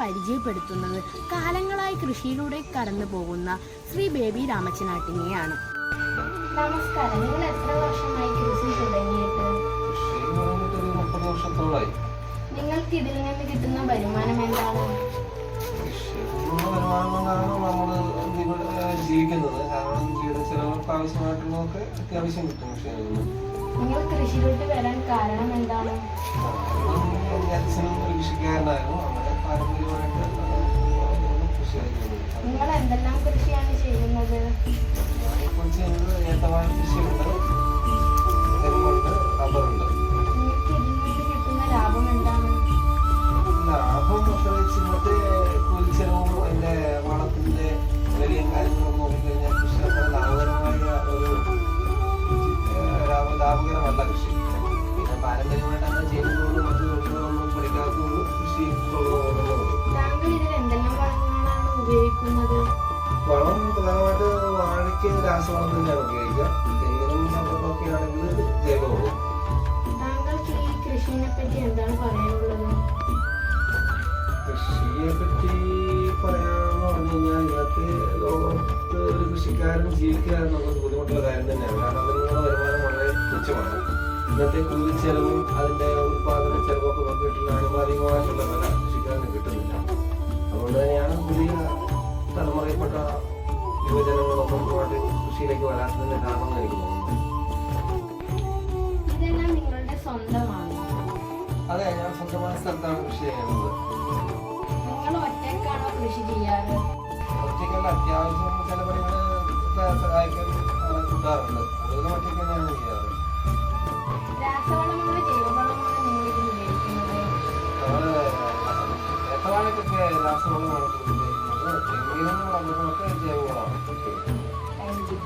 പരിചയപ്പെടുത്തുന്നത് കാലങ്ങളായി കൃഷിയിലൂടെ കടന്നു പോകുന്ന ശ്രീ ബേബി രാമച്ചനാട്ടിനെയാണ്. നമസ്കാരം. നിങ്ങൾ എത്ര വർഷമായി കൃഷി തുടങ്ങിയിട്ട്? നിങ്ങൾക്ക് ഇതിൽ നിന്ന് കിട്ടുന്ന വരുമാനം എന്താണ്? ജീവിക്കുന്നത്. കാരണം ജീവിത ചെലവുകൾക്ക് ആവശ്യമായിട്ടുള്ളതൊക്കെ അത്യാവശ്യം കിട്ടും. നിങ്ങൾ കൃഷിയിലോട്ട് വരാൻ കാരണം എന്താണ്? അച്ഛനും ഒരു കൃഷിക്കാരനായിരുന്നു. അങ്ങനെ പാരമ്പര്യമായിട്ട് കൃഷി ആയിരുന്നു. നിങ്ങൾ എന്തെല്ലാം കൃഷിയാണ് ചെയ്യുന്നത്? ഇപ്പോൾ ചെയ്യുന്നത് ഏത്തവാഴ കൃഷിയുണ്ട്, തെങ്ങുണ്ട്, റബ്ബറുണ്ട്. നിങ്ങൾക്ക് ഇതിൽ നിന്ന് കിട്ടുന്ന ലാഭം എന്താണ്? ലാഭം വെച്ച് ഇന്നത്തെ കൂലിച്ചെലവും അതിന്റെ വളത്തിന്റെ വിലയും കാര്യങ്ങളും നോക്കിക്കഴിഞ്ഞാൽ കൃഷി അത്ര ലാഭകരമല്ല കൃഷി. പിന്നെ പാരമ്പര്യമായിട്ട് അങ്ങനെ ചെയ്യുന്നതുകൊണ്ട് മറ്റു തൊഴിലുകളൊന്നും പഠിക്കാത്തതുകൊണ്ട് കൃഷി തുടങ്ങുന്നുള്ളൂ. താങ്കൾ ഇതിൽ എന്തെല്ലാം വളങ്ങളാണ് ഉപയോഗിക്കുന്നത്? വളം പ്രധാനമായിട്ട് വാഴയ്ക്ക് രാസവളം തന്നെയാണ് ഉപയോഗിക്കുക. തെങ്ങിനും റബ്ബറിനൊക്കെ ആണെങ്കിൽ ജൈവവളം. താങ്കൾക്ക് ഈ കൃഷിനെ പറ്റി എന്താണ് പറയാനുള്ളത്? കൃഷിയെ പറ്റി പറയാമെന്ന് പറഞ്ഞു കഴിഞ്ഞാൽ ഇന്നത്തെ ലോകത്ത് ഒരു കൃഷിക്കാരൻ ജീവിക്കുക എന്നുള്ളത് ബുദ്ധിമുട്ടുള്ള കാര്യം തന്നെയാണ്. കാരണം അതിൽ നിന്നുള്ള വരുമാനം വളരെ തുച്ഛമാണ്. ഇന്നത്തെ കൂലിച്ചെലവും അതിന്റെ ഉത്പാദന ചെലവൊക്കെ നോക്കിയിട്ടുള്ള ആനുപാതികമായിട്ടുള്ള വില കൃഷിക്കാരന് കിട്ടുന്നില്ല. അതുകൊണ്ട് തന്നെയാണ് പുതിയ തലമുറയിൽപ്പെട്ട യുവജനങ്ങളൊന്നും ഒരുപാട് കൃഷിയിലേക്ക് വരാത്തതിന്റെ കാരണം എനിക്ക് തോന്നുന്നു. ഇതെല്ലാം നിങ്ങളുടെ സ്വന്തമാണ്? അതെ, ഞാൻ സ്വന്തമായ സ്ഥലത്താണ് കൃഷി ചെയ്യുന്നത്. നിങ്ങൾ ഒറ്റയ്ക്കാണോ കൃഷി ചെയ്യാറ്? ഒറ്റയ്ക്കല്ല, അത്യാവശ്യം ചില പണികൾ സഹായിക്കാൻ കിട്ടാറുണ്ട്. കൂടുതലും ഒറ്റയ്ക്ക് തന്നെയാണ് ചെയ്യാറ്. രാസവളമാണോ ജൈവവളമാണോ നിങ്ങൾ ഇതിൽ ഉപയോഗിക്കുന്നത്? ഏത്തവാഴക്കൊക്കെ രാസവളമാണ് ഉപയോഗിക്കുന്നത്. തെങ്ങിനും റബ്ബറിനൊക്കെ ജൈവവളമാണ്. Thank U.